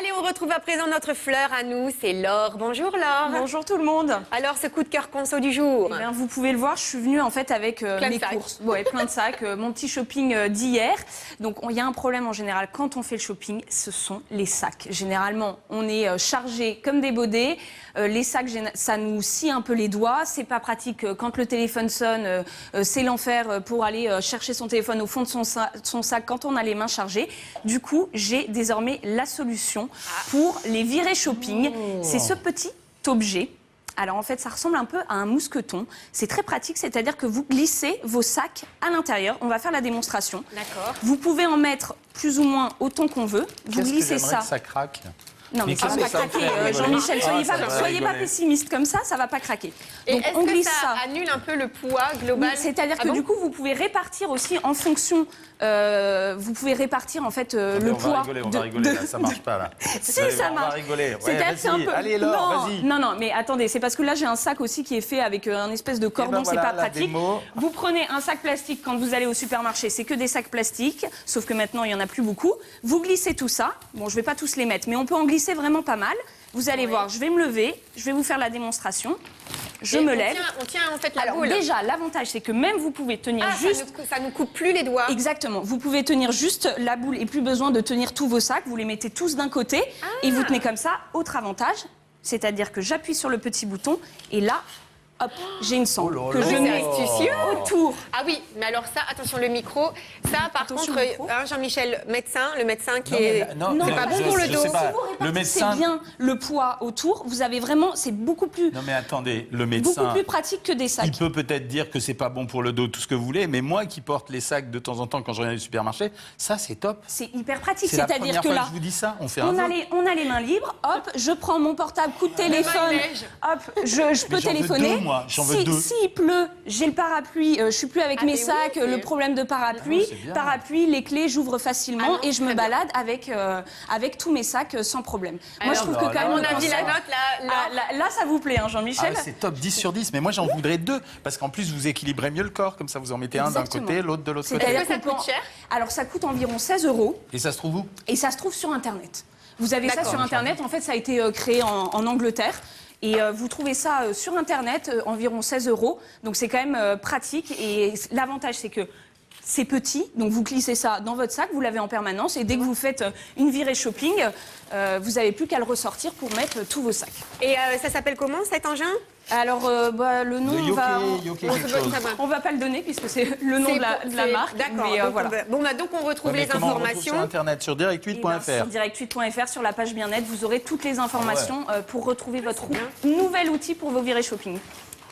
Allez, on retrouve à présent notre fleur à nous, c'est Laure. Bonjour Laure. Bonjour tout le monde. Alors, ce coup de cœur conso du jour. Eh bien, vous pouvez le voir, je suis venue en fait avec mes courses. Ouais, plein de sacs, mon petit shopping d'hier. Donc, il y a un problème en général quand on fait le shopping, ce sont les sacs. Généralement, on est chargé comme des baudets. Les sacs, ça nous scie un peu les doigts. C'est pas pratique quand le téléphone sonne. C'est l'enfer pour aller chercher son téléphone au fond de son sac quand on a les mains chargées. Du coup, j'ai désormais la solution pour les virées shopping. C'est ce petit objet. Alors en fait, ça ressemble un peu à un mousqueton. C'est très pratique, c'est-à-dire que vous glissez vos sacs à l'intérieur. On va faire la démonstration. D'accord. Vous pouvez en mettre plus ou moins autant qu'on veut. Vous glissez ça. Que ça craque. Non, mais ça va pas craquer, Jean-Michel. Soyez pas pessimiste comme ça va pas craquer. Donc on glisse ça. Annule un peu le poids global. Oui, c'est-à-dire que du coup, vous pouvez répartir aussi en fonction. Vous pouvez répartir en fait le poids. On va rigoler, là, ça marche pas là. Si, ça marche. On va rigoler. C'est un peu. Allez, Laure, vas-y. Non, mais attendez, c'est parce que là j'ai un sac aussi qui est fait avec un espèce de cordon, c'est pas pratique. Vous prenez un sac plastique quand vous allez au supermarché, c'est que des sacs plastiques, sauf que maintenant il y en a plus beaucoup. Vous glissez tout ça. Bon, je vais pas tous les mettre, mais on peut en glisser vraiment pas mal. Vous allez voir, je vais me lever, je vais vous faire la démonstration. Je me lève. On tient en fait la boule. Déjà, l'avantage, c'est que même vous pouvez tenir juste... Ça ne coupe plus les doigts. Exactement. Vous pouvez tenir juste la boule et plus besoin de tenir tous vos sacs. Vous les mettez tous d'un côté et vous tenez comme ça. Autre avantage, c'est-à-dire que j'appuie sur le petit bouton et là, hop, j'ai une sangle que je mets autour. Ah oui, mais alors ça, attention le micro. Ça, par contre, Jean-Michel, le médecin qui est... Non, c'est pas bon pour le dos. Si vous répartissez bien le poids autour, vous avez vraiment... C'est beaucoup plus... Non mais attendez, le médecin... Beaucoup plus pratique que des sacs. Il peut peut-être dire que c'est pas bon pour le dos, tout ce que vous voulez, mais moi qui porte les sacs de temps en temps quand je reviens du supermarché, ça c'est top. C'est hyper pratique. C'est la première fois que je vous dis ça. On fait on a les mains libres, hop, je prends mon portable, coup de téléphone, hop, je peux téléphoner. J'en veux deux. S'il pleut, j'ai le parapluie, je suis plus avec mes sacs, le problème de parapluie, les clés, j'ouvre facilement et je me balade avec tous mes sacs sans problème. Moi, je trouve que quand même... On a dit la note, là, ça vous plaît, hein, Jean-Michel? C'est top, 10 sur 10, mais moi j'en voudrais 2, parce qu'en plus vous équilibrez mieux le corps, comme ça vous en mettez un d'un côté, l'autre de l'autre côté. Est-ce que ça coûte cher? Alors, ça coûte environ 16 €. Et ça se trouve où? Et ça se trouve sur Internet. Vous avez ça sur Internet, en fait, ça a été créé en Angleterre. Et vous trouvez ça sur Internet, environ 16 €. Donc c'est quand même pratique. Et l'avantage, c'est que c'est petit. Donc vous glissez ça dans votre sac, vous l'avez en permanence. Et dès que vous faites une virée shopping, vous n'avez plus qu'à le ressortir pour mettre tous vos sacs. Et ça s'appelle comment cet engin? Alors, le nom, on va pas le donner puisque c'est le nom de la marque. D'accord. Voilà. Donc on retrouve les informations. informations sur Internet, sur direct8.fr. Sur direct8.fr, sur la page bien-être, vous aurez toutes les informations pour retrouver votre nouvel outil pour vos virées shopping.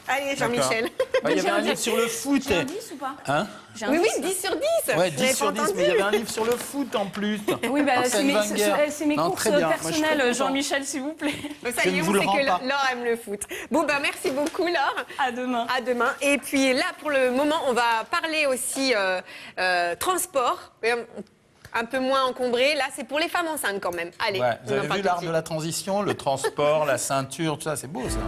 Allez, Jean-Michel. Il y avait un livre sur le foot. J'ai un 10 ou pas? Hein? Oui, 10 sur 10. Ouais, 10 sur 10, mais il y avait un livre sur le foot en plus. Oui, c'est mes courses personnelles, Jean-Michel, s'il vous plaît. Ça y est, on sait que Laure aime le foot. Bon, merci beaucoup, Laure. À demain. À demain. Et puis là, pour le moment, on va parler aussi transport. Un peu moins encombré. Là, c'est pour les femmes enceintes quand même. Allez, vous avez vu l'art de la transition, le transport, la ceinture, tout ça, c'est beau ça.